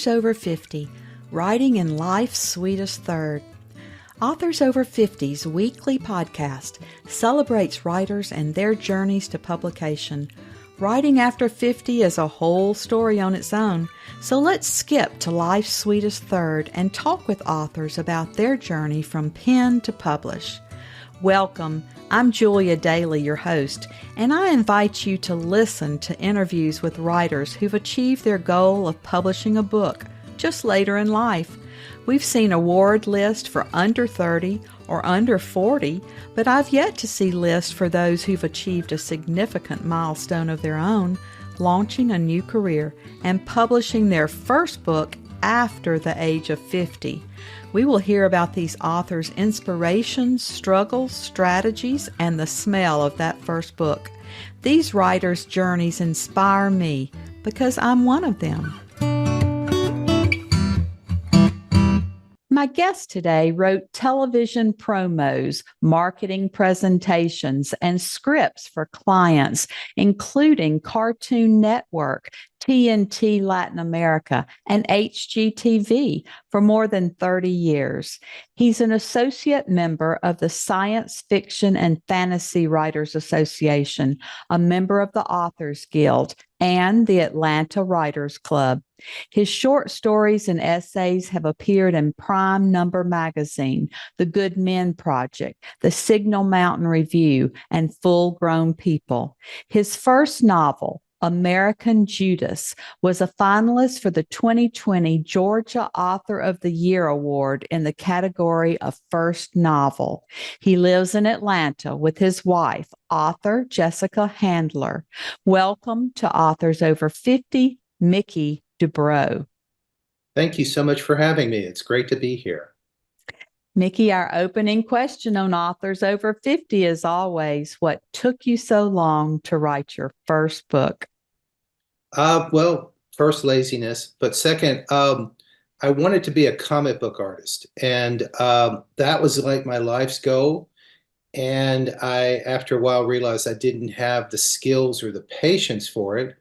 Authors Over 50, Writing in Life's Sweetest Third. Authors Over 50's weekly podcast celebrates writers and their journeys to publication. Writing after 50 is a whole story on its own, so let's skip to life's sweetest third and talk with authors about their journey from pen to publish. Welcome. I'm Julia Daly, your host, and I invite you to listen to interviews with writers who've achieved their goal of publishing a book just later in life. We've seen award lists for under 30 or under 40, but I've yet to see lists for those who've achieved a significant milestone of their own, launching a new career and publishing their first book after the age of 50. We will hear about these authors' inspirations, struggles, strategies, and the smell of that first book. These writers' journeys inspire me because I'm one of them. My guest today wrote television promos, marketing presentations, and scripts for clients, including Cartoon Network, TNT Latin America, and HGTV for more than 30 years. He's an associate member of the Science Fiction and Fantasy Writers Association, a member of the Authors Guild, and the Atlanta Writers Club. His short stories and essays have appeared in Prime Number Magazine, The Good Men Project, The Signal Mountain Review, and Full Grown People. His first novel, American Judas, was a finalist for the 2020 Georgia Author of the Year Award in the category of First Novel. He lives in Atlanta with his wife, author Jessica Handler. Welcome to Authors Over 50, Mickey Dubrow. Thank you so much for having me. It's great to be here. Mickey, our opening question on Authors Over 50 is always, what took you so long to write your first book? Well, first, laziness, but second, I wanted to be a comic book artist, and that was like my life's goal. And I, after a while, realized I didn't have the skills or the patience for it.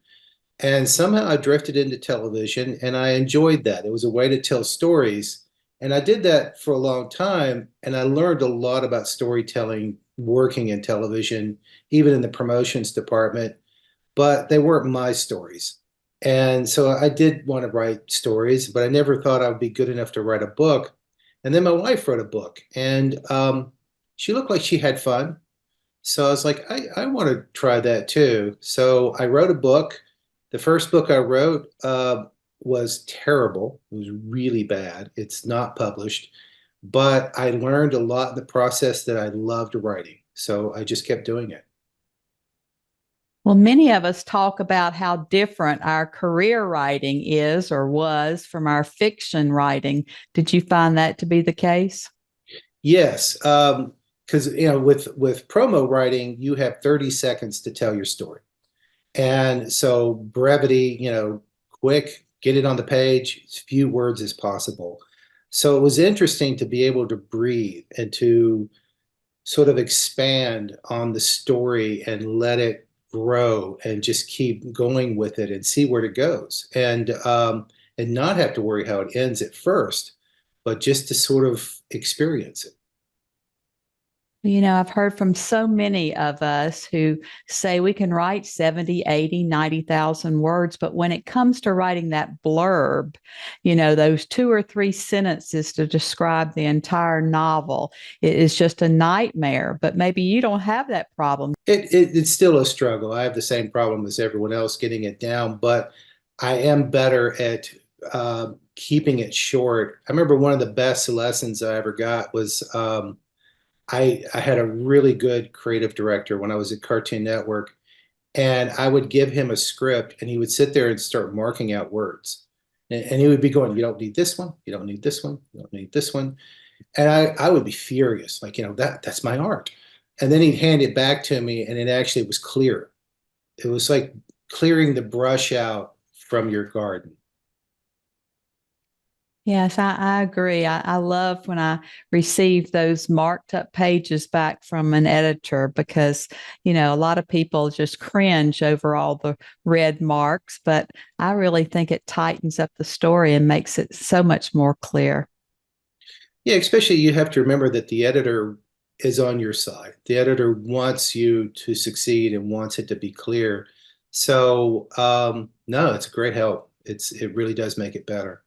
And somehow I drifted into television, and I enjoyed that. It was a way to tell stories. And I did that for a long time, and I learned a lot about storytelling working in television, even in the promotions department, but they weren't my stories. And so I did want to write stories, but I never thought I would be good enough to write a book. And then my wife wrote a book, and she looked like she had fun. So I was like, I want to try that too. So I wrote a book. The first book I wrote was terrible. It was really bad. It's not published, but I learned a lot in the process that I loved writing. So I just kept doing it. Well, many of us talk about how different our career writing is or was from our fiction writing. Did you find that to be the case? Yes, because with promo writing, you have 30 seconds to tell your story. And so brevity, quick, get it on the page, as few words as possible. So it was interesting to be able to breathe and to sort of expand on the story and let it grow and just keep going with it and see where it goes. And not have to worry how it ends at first, but just to sort of experience it. I've heard from so many of us who say we can write 70, 80, 90,000 words, but when it comes to writing that blurb, those 2 or 3 sentences to describe the entire novel, it is just a nightmare. But maybe you don't have that problem. It's still a struggle. I have the same problem as everyone else getting it down, but I am better at keeping it short. I remember one of the best lessons I ever got was I had a really good creative director when I was at Cartoon Network, and I would give him a script, and he would sit there and start marking out words. And he would be going, you don't need this one, you don't need this one, you don't need this one. And I would be furious, like, that's my art. And then he'd hand it back to me, and it actually was clear. It was like clearing the brush out from your garden. Yes, I agree. I love when I receive those marked up pages back from an editor because, a lot of people just cringe over all the red marks, but I really think it tightens up the story and makes it so much more clear. Yeah, especially you have to remember that the editor is on your side. The editor wants you to succeed and wants it to be clear. So, no, it's a great help. It really does make it better.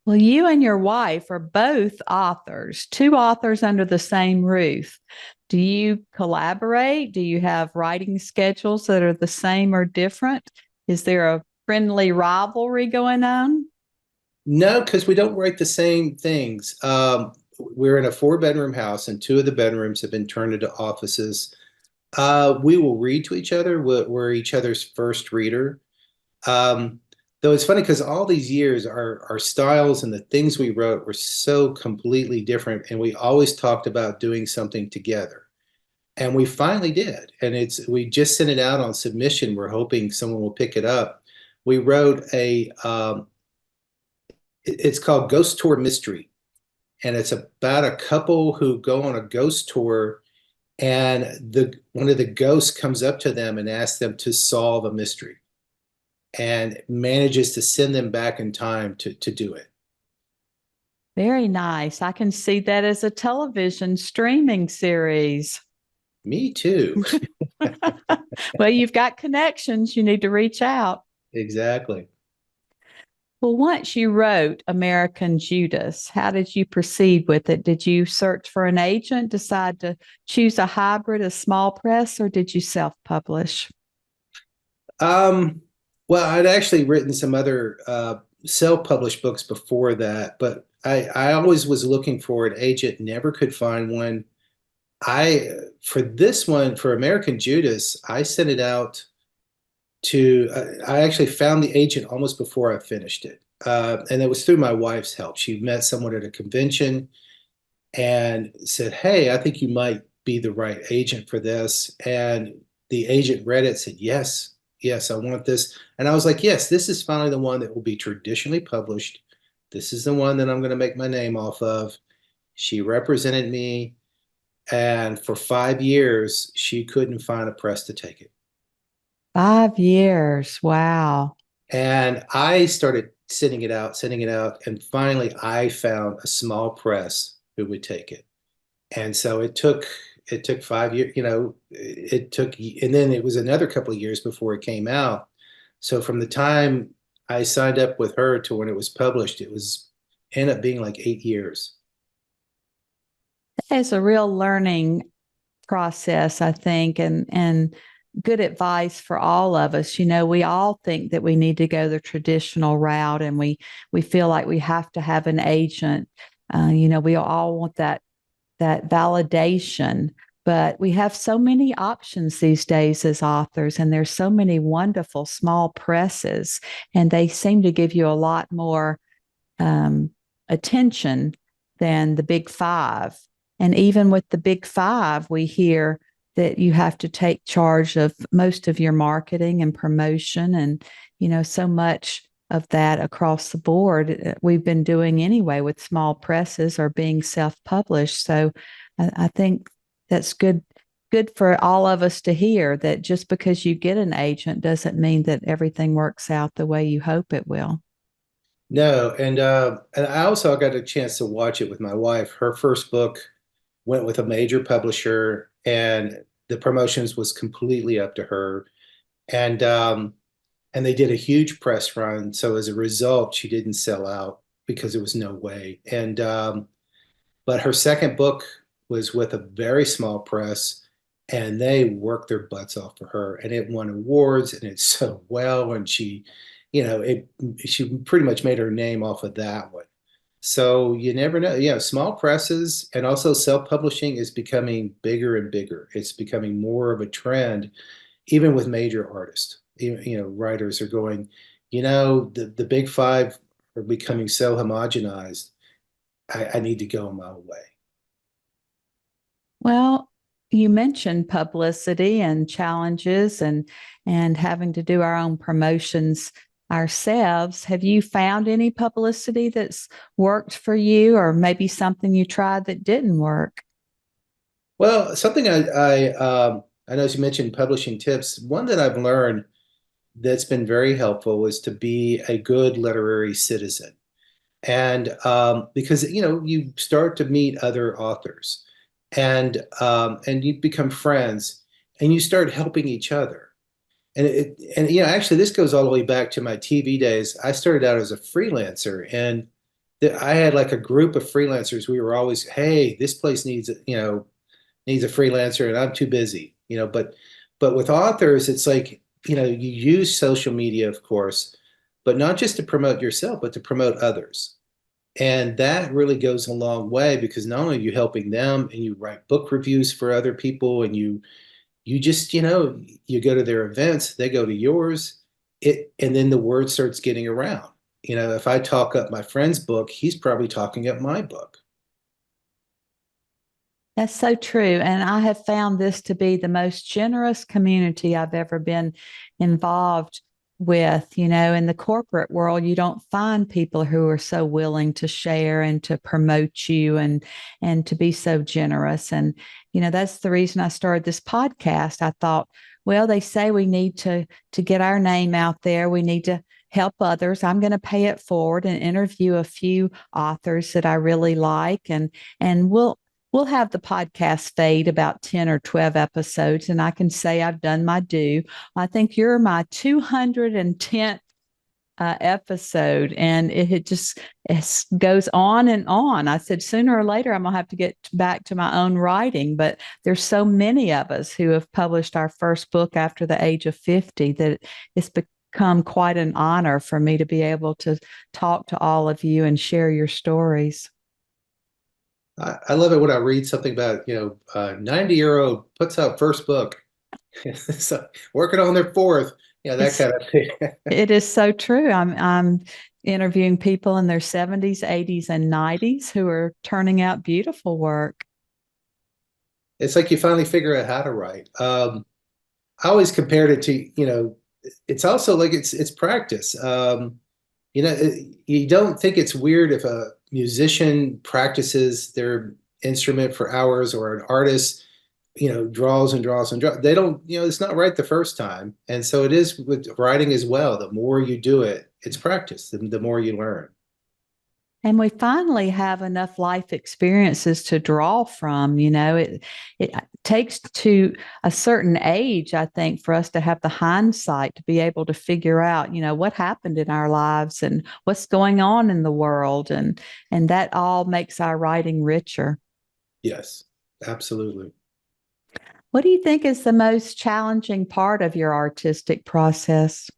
Well, you and your wife are both authors, two authors under the same roof. Do you collaborate? Do you have writing schedules that are the same or different? Is there a friendly rivalry going on? No, because we don't write the same things. We're in a four-bedroom house, and two of the bedrooms have been turned into offices. We will read to each other. We're each other's first reader. Um, though it's funny because all these years, our styles and the things we wrote were so completely different, and we always talked about doing something together. And we finally did. And we just sent it out on submission. We're hoping someone will pick it up. We wrote it's called Ghost Tour Mystery. And it's about a couple who go on a ghost tour, and one of the ghosts comes up to them and asks them to solve a mystery and manages to send them back in time to do it. Very nice. I can see that as a television streaming series. Me too. Well, you've got connections. You need to reach out. Exactly. Well, once you wrote American Judas, how did you proceed with it? Did you search for an agent, decide to choose a hybrid, a small press, or did you self publish? Um, well, I'd actually written some other self-published books before that, but I always was looking for an agent, never could find one. For this one, for American Judas, I sent it out I actually found the agent almost before I finished it. And it was through my wife's help. She met someone at a convention and said, "Hey, I think you might be the right agent for this." And the agent read it, said, "Yes, yes, I want this." And I was like, "Yes, this is finally the one that will be traditionally published. This is the one that I'm going to make my name off of." She represented me, and for 5 years, she couldn't find a press to take it. 5 years. Wow. And I started sending it out, and finally I found a small press who would take it. And so it took 5 years, and then it was another couple of years before it came out. So from the time I signed up with her to when it was published, it was ended up being like 8 years. It's a real learning process, I think, and good advice for all of us. We all think that we need to go the traditional route, and we feel like we have to have an agent. We all want that validation. But we have so many options these days as authors, and there's so many wonderful small presses, and they seem to give you a lot more um, attention than the big five. And even with the big five, we hear that you have to take charge of most of your marketing and promotion, and so much of that across the board we've been doing anyway with small presses or being self-published. So I think that's good for all of us to hear, that just because you get an agent doesn't mean that everything works out the way you hope it will. No, and I also got a chance to watch it with my wife. Her first book went with a major publisher, and the promotions was completely up to her. And and they did a huge press run. So as a result, she didn't sell out because there was no way. And but her second book was with a very small press, and they worked their butts off for her, and it won awards, and it sold well, and she pretty much made her name off of that one. So you never know. Yeah, small presses and also self-publishing is becoming bigger and bigger. It's becoming more of a trend, even with major artists. Writers are going, the big five are becoming so homogenized. I need to go my own way. Well, you mentioned publicity and challenges and having to do our own promotions ourselves. Have you found any publicity that's worked for you, or maybe something you tried that didn't work? Well, something I know as you mentioned publishing tips. One that I've learned that's been very helpful is to be a good literary citizen. And because you start to meet other authors, and you become friends, and you start helping each other. And actually, this goes all the way back to my TV days. I started out as a freelancer, and I had like a group of freelancers. We were always, hey, this place needs a freelancer, and I'm too busy. But with authors, it's like you use social media, of course, but not just to promote yourself, but to promote others. And that really goes a long way because not only are you helping them and you write book reviews for other people and you just, you go to their events, they go to yours, and then the word starts getting around. If I talk up my friend's book, he's probably talking up my book. That's so true. And I have found this to be the most generous community I've ever been involved with. In the corporate world, you don't find people who are so willing to share and to promote you and to be so generous. And, that's the reason I started this podcast. I thought, well, they say we need to get our name out there. We need to help others. I'm going to pay it forward and interview a few authors that I really like, and we'll have the podcast fade about 10 or 12 episodes, and I can say I've done my due. I think you're my 210th episode, and it goes on and on. I said sooner or later I'm going to have to get back to my own writing, but there's so many of us who have published our first book after the age of 50 that it's become quite an honor for me to be able to talk to all of you and share your stories. I love it when I read something about, 90-year-old puts out first book. So working on their fourth, that It's kind of thing. It is so true. I'm interviewing people in their 70s, 80s, and 90s who are turning out beautiful work. It's like you finally figure out how to write. I always compared it to, it's also like it's practice. You don't think it's weird if a musician practices their instrument for hours or an artist, draws and draws and draws. They don't, it's not right the first time. And so it is with writing as well. The more you do it, it's practice, the more you learn. And we finally have enough life experiences to draw from. It takes to a certain age, I think, for us to have the hindsight to be able to figure out, what happened in our lives and what's going on in the world, and that all makes our writing richer. Yes, absolutely. What do you think is the most challenging part of your artistic process?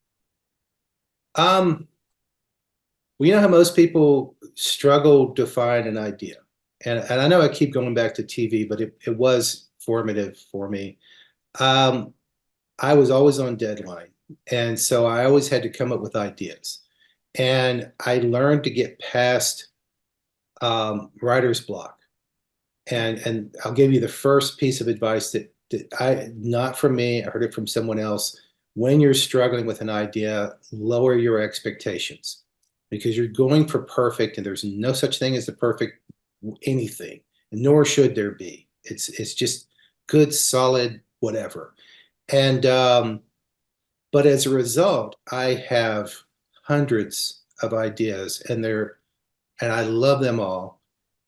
Um, well, you know how most people struggle to find an idea. And I know I keep going back to TV, but it was formative for me. Um, I was always on deadline. And so I always had to come up with ideas. And I learned to get past writer's block. And I'll give you the first piece of advice that not from me, I heard it from someone else. When you're struggling with an idea, lower your expectations because you're going for perfect, and there's no such thing as the perfect anything, nor should there be. It's just good, solid, whatever. And but as a result, I have hundreds of ideas, and I love them all.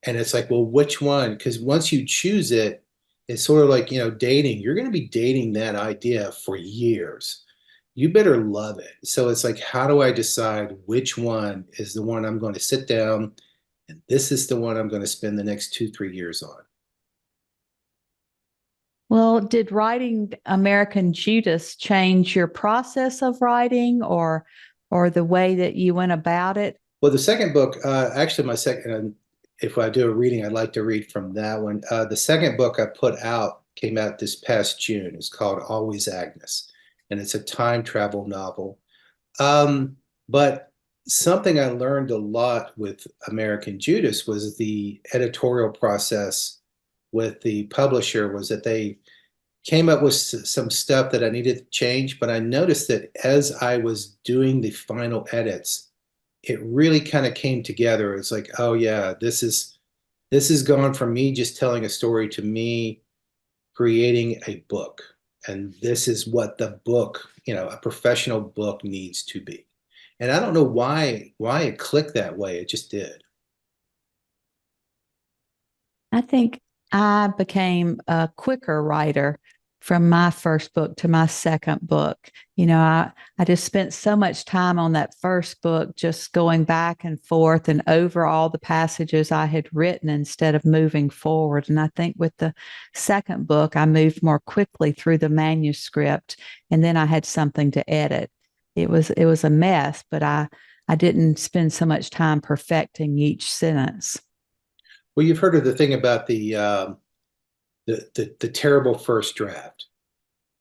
And it's like, well, which one? Because once you choose it, it's sort of like, dating. You're going to be dating that idea for years. You better love it. So it's like, how do I decide which one is the one I'm going to sit down and this is the one I'm going to spend the next 2, 3 years on? Well, did writing American Judas change your process of writing, or the way that you went about it? Well, the second book, actually, my second, if I do a reading, I'd like to read from that one. The second book I put out came out this past June. It's called Always Agnes, and it's a time travel novel. But something I learned a lot with American Judas was the editorial process with the publisher was that came up with some stuff that I needed to change, but I noticed that as I was doing the final edits, it really kind of came together. It's like, oh yeah, this is gone from me just telling a story to me creating a book. And this is what the book, a professional book needs to be. And I don't know why it clicked that way. It just did. I think I became a quicker writer from my first book to my second book. I just spent so much time on that first book, just going back and forth and over all the passages I had written instead of moving forward. And I think with the second book, I moved more quickly through the manuscript, and then I had something to edit. It was a mess, but I didn't spend so much time perfecting each sentence. Well, you've heard of the thing about the terrible first draft.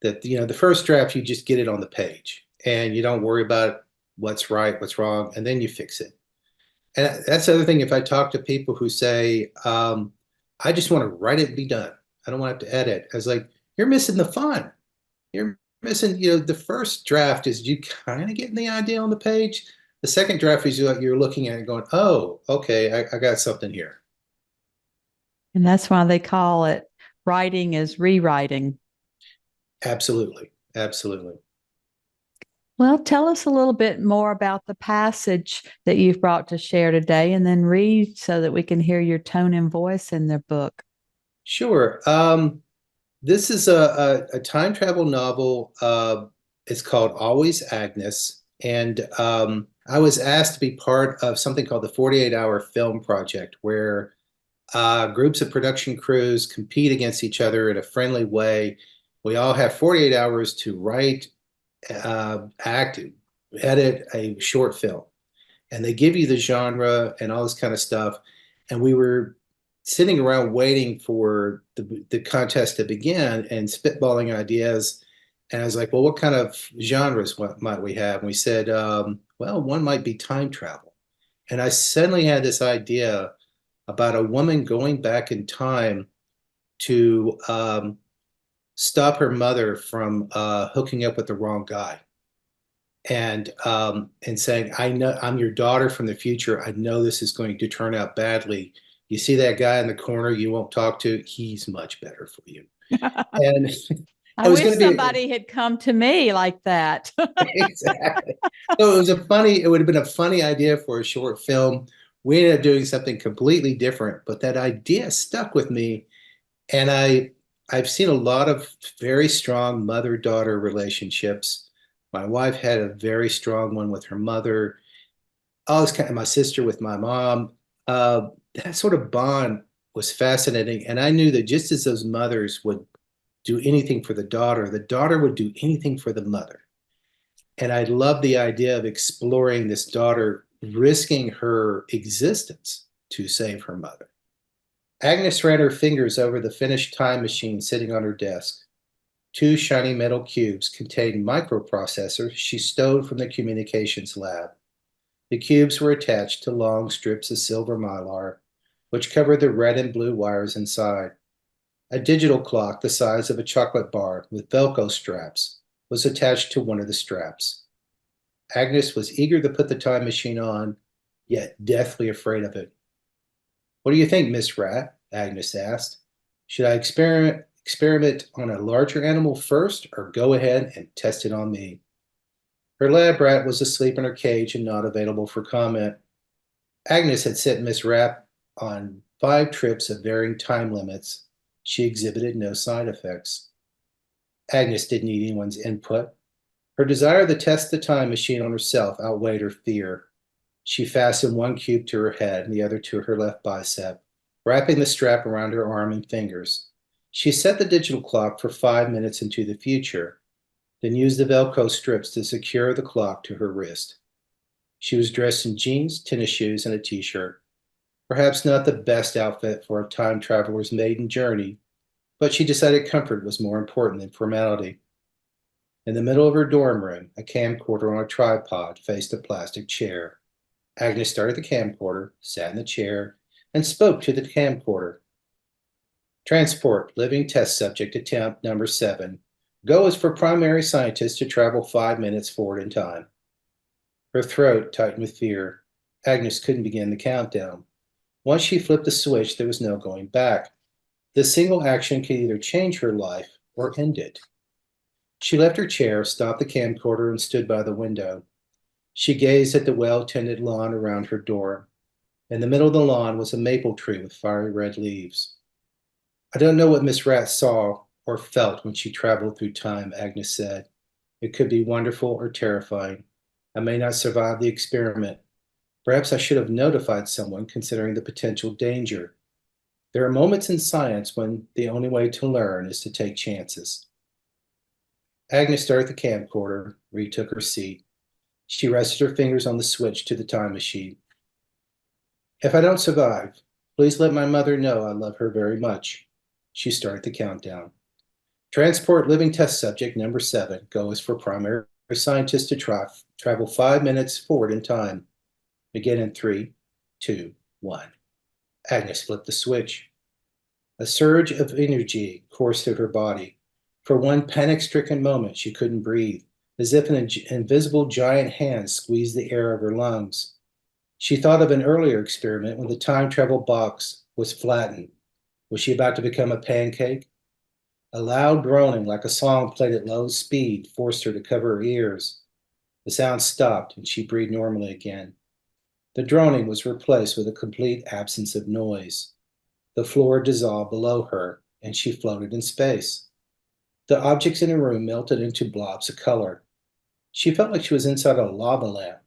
That the first draft, you just get it on the page and you don't worry about what's right, what's wrong, and then you fix it. And that's the other thing. If I talk to people who say, I just want to write it and be done, I don't want to have to edit. I was like, you're missing the fun. You're missing, the first draft is you kind of getting the idea on the page. The second draft is you're looking at it going, oh, okay, I got something here. And that's why they call it writing is rewriting. Absolutely. Absolutely. Well, tell us a little bit more about the passage that you've brought to share today, and then read so that we can hear your tone and voice in the book. Sure. This is a time travel novel. It's called Always Agnes. And I was asked to be part of something called the 48-hour film project, where groups of production crews compete against each other in a friendly way. We all have 48 hours to write, act, edit a short film. And they give you the genre and all this kind of stuff. And we were sitting around waiting for the contest to begin and spitballing ideas. And I was like, well, what kind of genres might we have? And we said, well, one might be time travel. And I suddenly had this idea about a woman going back in time to stop her mother from hooking up with the wrong guy, and saying, I know I'm your daughter from the future. I know this is going to turn out badly. You see that guy in the corner you won't talk to? He's much better for you. And I it was wish going to be somebody had come to me like that. exactly. So it would have been a funny idea for a short film. We ended up doing something completely different, but that idea stuck with me. And I've seen a lot of very strong mother-daughter relationships. My wife had a very strong one with her mother. All this kind of my sister with my mom. That sort of bond was fascinating. And I knew that just as those mothers would do anything for the daughter would do anything for the mother. And I love the idea of exploring this daughter risking her existence to save her mother. Agnes ran her fingers over the finished time machine sitting on her desk. Two shiny metal cubes contained microprocessors she stowed from the communications lab. The cubes were attached to long strips of silver mylar, which covered the red and blue wires inside. A digital clock the size of a chocolate bar with Velcro straps was attached to one of the straps. Agnes was eager to put the time machine on, yet deathly afraid of it. What do you think, Miss Rat? Agnes asked. Should I experiment on a larger animal first, or go ahead and test it on me? Her lab rat was asleep in her cage and not available for comment. Agnes had sent Miss Rat on 5 trips of varying time limits. She exhibited no side effects. Agnes didn't need anyone's input. Her desire to test the time machine on herself outweighed her fear. She fastened one cube to her head and the other to her left bicep, wrapping the strap around her arm and fingers. She set the digital clock for 5 minutes into the future, then used the Velcro strips to secure the clock to her wrist. She was dressed in jeans, tennis shoes, and a t-shirt. Perhaps not the best outfit for a time traveler's maiden journey, but she decided comfort was more important than formality. In the middle of her dorm room, a camcorder on a tripod faced a plastic chair. Agnes started the camcorder, sat in the chair, and spoke to the camcorder. Transport, living test subject attempt number 7. Go is for primary scientist to travel 5 minutes forward in time. Her throat tightened with fear. Agnes couldn't begin the countdown. Once she flipped the switch, there was no going back. This single action could either change her life or end it. She left her chair, stopped the camcorder, and stood by the window. She gazed at the well-tended lawn around her door. In the middle of the lawn was a maple tree with fiery red leaves. I don't know what Miss Rat saw or felt when she traveled through time, Agnes said. It could be wonderful or terrifying. I may not survive the experiment. Perhaps I should have notified someone considering the potential danger. There are moments in science when the only way to learn is to take chances. Agnes started the camcorder, retook her seat. She rested her fingers on the switch to the time machine. If I don't survive, please let my mother know I love her very much. She started the countdown. Transport living test subject number 7. Go is for primary scientist to travel 5 minutes forward in time. Begin in 3, 2, 1. Agnes flipped the switch. A surge of energy coursed through her body. For one panic-stricken moment, she couldn't breathe, as if an invisible giant hand squeezed the air of her lungs. She thought of an earlier experiment when the time travel box was flattened. Was she about to become a pancake? A loud groaning, like a song played at low speed, forced her to cover her ears. The sound stopped, and she breathed normally again. The droning was replaced with a complete absence of noise. The floor dissolved below her, and she floated in space. The objects in her room melted into blobs of color. She felt like she was inside a lava lamp.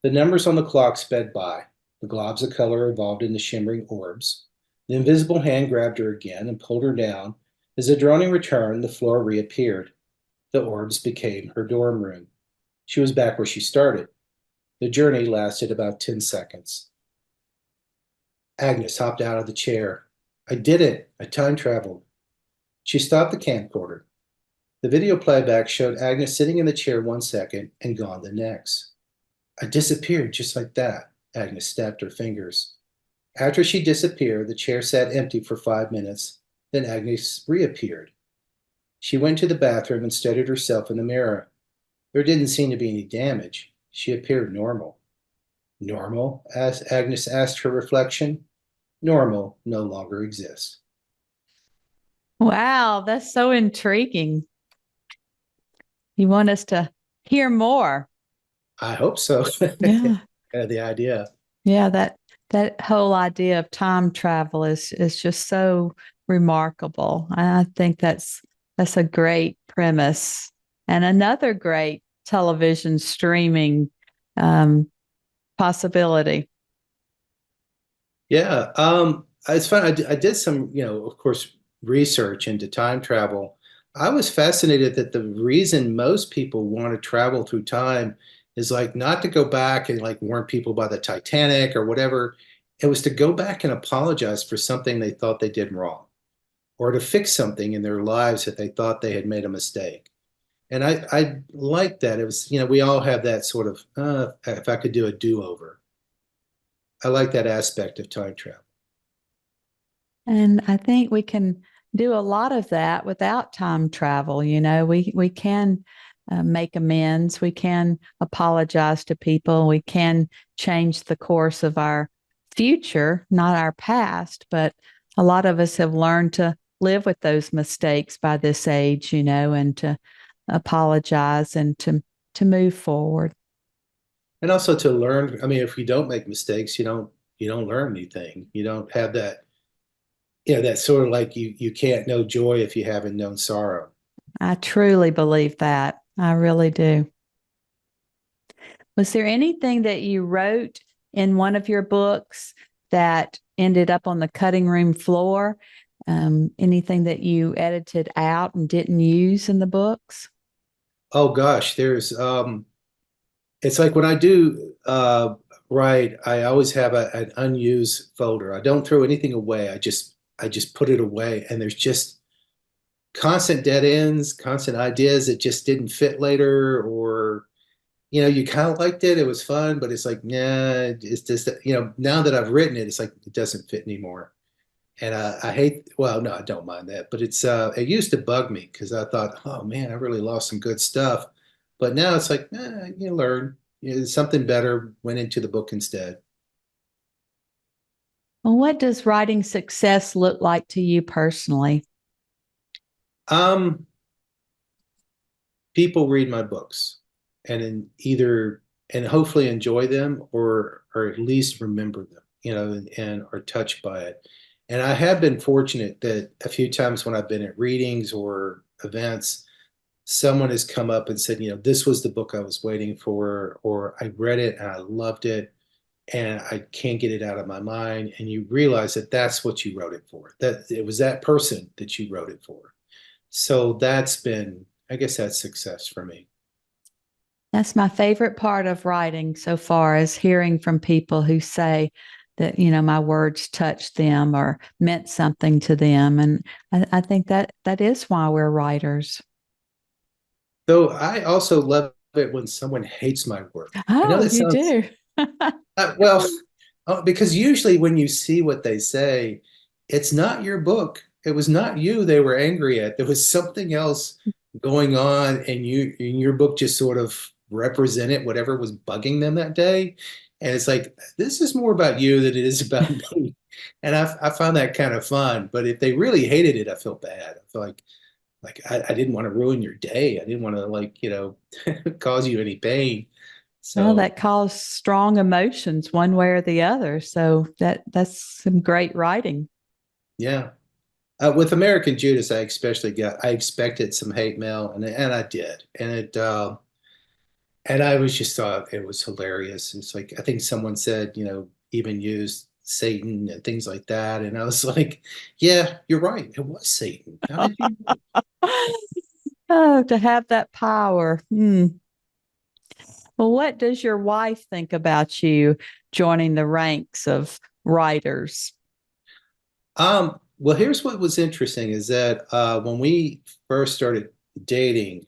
The numbers on the clock sped by. The globs of color evolved into shimmering orbs. The invisible hand grabbed her again and pulled her down. As the droning returned, the floor reappeared. The orbs became her dorm room. She was back where she started. The journey lasted about 10 seconds. Agnes hopped out of the chair. I did it. I time traveled. She stopped the camcorder. The video playback showed Agnes sitting in the chair 1 second and gone the next. I disappeared just like that. Agnes snapped her fingers. After she disappeared, the chair sat empty for 5 minutes. Then Agnes reappeared. She went to the bathroom and studied herself in the mirror. There didn't seem to be any damage. She appeared normal. Normal? Agnes asked her reflection. Normal no longer exists. Wow, that's so intriguing. You want us to hear more? I hope so. Yeah. The idea. Yeah, that whole idea of time travel is just so remarkable. I think that's a great premise and another great television streaming um, possibility. Yeah, it's fun. I did some, of course, research into time travel. I was fascinated that the reason most people want to travel through time is like not to go back and like warn people about the Titanic or whatever. It was to go back and apologize for something they thought they did wrong, or to fix something in their lives that they thought they had made a mistake. And I like that. It was, we all have that sort of, if I could do a do-over. I like that aspect of time travel. And I think we can do a lot of that without time travel. We can make amends. We can apologize to people. We can change the course of our future, not our past. But a lot of us have learned to live with those mistakes by this age, and to apologize and to move forward. And also to learn. I mean, if you don't make mistakes, you don't learn anything. You don't have that, that sort of like you can't know joy if you haven't known sorrow. I truly believe that. I really do. Was there anything that you wrote in one of your books that ended up on the cutting room floor? Anything that you edited out and didn't use in the books? Oh gosh, it's like when I do write, I always have an unused folder. I don't throw anything away. I just put it away, and there's just constant dead ends, constant ideas that just didn't fit later, or you kind of liked it. It was fun, but it's like, nah, it's just, now that I've written it, it's like it doesn't fit anymore. And I hate, well, no, I don't mind that, but it used to bug me because I thought, oh man, I really lost some good stuff. But now it's like, you learn. Something better went into the book instead. Well, what does writing success look like to you personally? Um, People read my books and in either and hopefully enjoy them or at least remember them, and are touched by it. And I have been fortunate that a few times when I've been at readings or events, someone has come up and said, this was the book I was waiting for, or I read it and I loved it and I can't get it out of my mind. And you realize that that's what you wrote it for, that it was that person that you wrote it for. So I guess that's success for me. That's my favorite part of writing so far is hearing from people who say that, my words touched them or meant something to them. And I think that is why we're writers. Though I also love it when someone hates my work. I know Oh, that you sounds do. well, because usually when you see what they say, it's not your book. It was not you they were angry at. There was something else going on, and your book just sort of represented whatever was bugging them that day. And it's like, this is more about you than it is about me. And I found that kind of fun. But if they really hated it, I feel bad. I feel like I didn't want to ruin your day. I didn't want to cause you any pain. Well, So that caused strong emotions one way or the other. So that's some great writing. yeah. With American Judas, I expected some hate mail, and I did, and I was just thought it was hilarious. It's like I think someone said, even used Satan and things like that, and I was like, yeah, you're right, it was Satan. How did you know? Oh, to have that power. Hmm. Well, what does your wife think about you joining the ranks of writers? Well, here's what was interesting is that when we first started dating,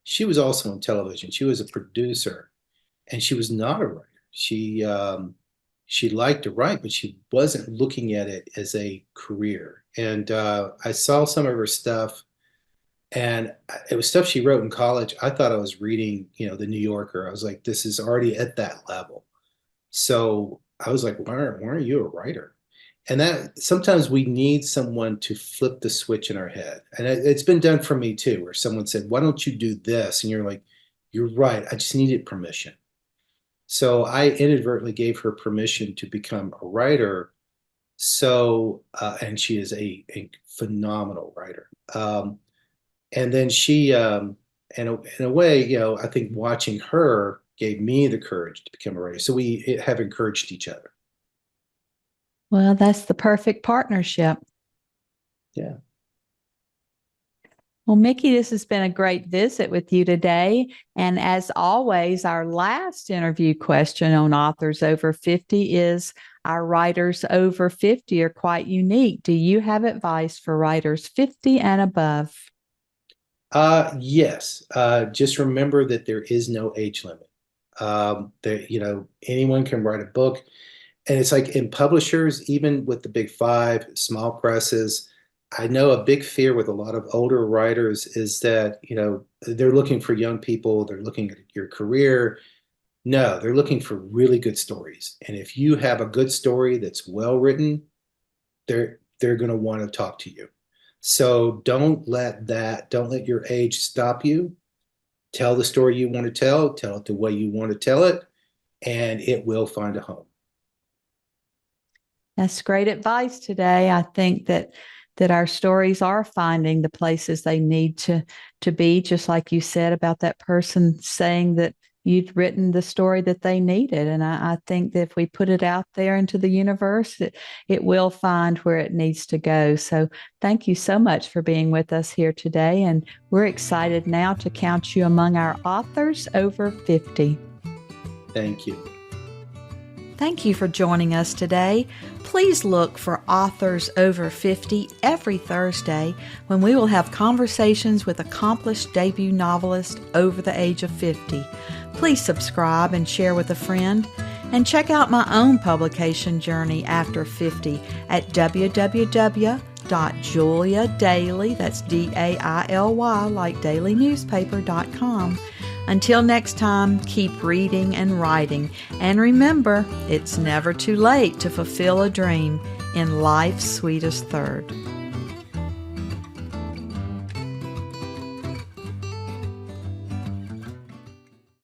she was also on television. She was a producer, and she was not a writer. She liked to write, but she wasn't looking at it as a career. And I saw some of her stuff, and it was stuff she wrote in college. I thought I was reading, the New Yorker. I was like, this is already at that level. So I was like, why aren't you a writer? And that sometimes we need someone to flip the switch in our head. And it's been done for me too, where someone said, why don't you do this? And you're like, you're right. I just needed permission. So I inadvertently gave her permission to become a writer. And she is a phenomenal writer. And then in a way, I think watching her gave me the courage to become a writer. So we have encouraged each other. Well, that's the perfect partnership. Yeah. Well, Mickey, this has been a great visit with you today. And as always, our last interview question on Authors Over 50 is our writers over 50 are quite unique. Do you have advice for writers 50 and above? Yes. Just remember that there is no age limit. Anyone can write a book. And it's like in publishers, even with the big five, small presses, I know a big fear with a lot of older writers is that, they're looking for young people, they're looking at your career. No, they're looking for really good stories. And if you have a good story that's well written, they're going to want to talk to you. So don't let your age stop you. Tell the story you want to tell it the way you want to tell it, and it will find a home. That's great advice today. I think that our stories are finding the places they need to be, just like you said about that person saying that you'd written the story that they needed. And I think that if we put it out there into the universe, it will find where it needs to go. So thank you so much for being with us here today. And we're excited now to count you among our authors over 50. Thank you. Thank you for joining us today. Please look for Authors Over 50 every Thursday when we will have conversations with accomplished debut novelists over the age of 50. Please subscribe and share with a friend. And check out my own publication journey after 50 at www.juliadaily, that's D-A-I-L-Y, like dailynewspaper.com. Until next time, keep reading and writing. And remember, it's never too late to fulfill a dream in life's sweetest third.